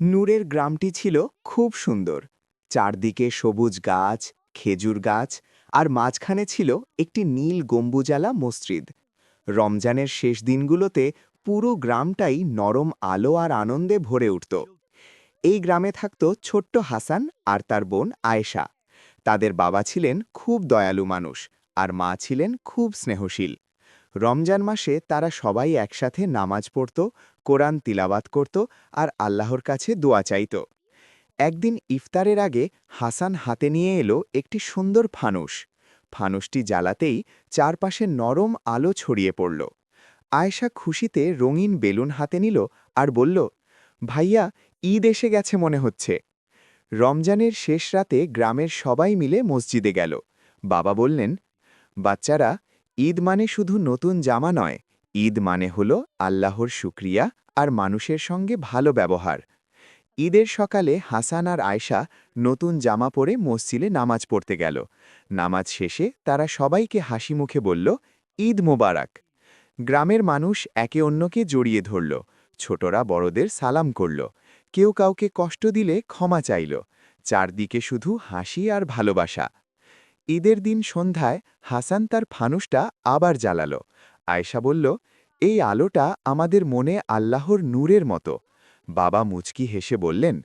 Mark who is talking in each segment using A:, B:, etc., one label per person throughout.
A: নূরের গ্রামটি ছিল খুব সুন্দর। চারদিকে সবুজ গাছ, খেজুর গাছ, আর মাঝখানে ছিল একটি নীল গম্বুজালা মসজিদ। রমজানের শেষ দিনগুলোতে পুরো গ্রামটাই নরম আলো আর আনন্দে ভরে উঠত। এই গ্রামে থাকত ছোট্ট হাসান আর তার বোন আয়েশা। তাদের বাবা ছিলেন খুব দয়ালু মানুষ, আর মা ছিলেন খুব স্নেহশীল। রমজান মাসে তারা সবাই একসাথে নামাজ পড়ত, কোরআন তিলাওয়াত করত, আর আল্লাহর কাছে দোয়া চাইত। একদিন ইফতারের আগে হাসান হাতে নিয়ে এলো একটি সুন্দর ফানুস। ফানুসটি জ্বালাতেই চারপাশে নরম আলো ছড়িয়ে পড়ল। আয়েশা খুশিতে রঙিন বেলুন হাতে নিল আর বলল, ভাইয়া, ঈদ এসে গেছে মনে হচ্ছে। রমজানের শেষ রাতে গ্রামের সবাই মিলে মসজিদে গেল। বাবা বললেন, বাচ্চারা, ঈদ মানে শুধু নতুন জামা নয়, ঈদ মানে হল আল্লাহর শুকরিয়া আর মানুষের সঙ্গে ভালো ব্যবহার। ঈদের সকালে হাসান আর আয়েশা নতুন জামা পরে মসজিদে নামাজ পড়তে গেল। নামাজ শেষে তারা সবাইকে হাসি মুখে বলল, ঈদ মোবারক। গ্রামের মানুষ একে অন্যকে জড়িয়ে ধরল। ছোটরা বড়দের সালাম করল। কেউ কাউকে কষ্ট দিলে ক্ষমা চাইল। চারদিকে শুধু হাসি আর ভালোবাসা। ঈদের দিন সন্ধ্যায় হাসান তার ফানুসটা আবার জ্বালাল। আয়েশা বলল, এই আলোটা আমাদের মনে আল্লাহর নূরের মতো। বাবা মুচকি হেসে বললেন,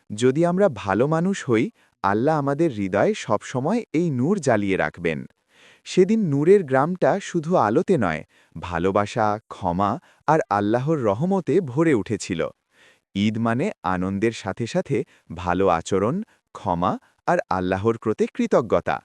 A: যদি আমরা ভালো মানুষ হই, আল্লাহ আমাদের হৃদয়ে সবসময় এই নূর জ্বালিয়ে রাখবেন। সেদিন নূরের গ্রামটা শুধু আলোতে নয়, ভালোবাসা, ক্ষমা আর আল্লাহর রহমতে ভরে উঠেছিল। ঈদ মানে আনন্দের সাথে সাথে ভালো আচরণ, ক্ষমা আর আল্লাহর প্রতি কৃতজ্ঞতা।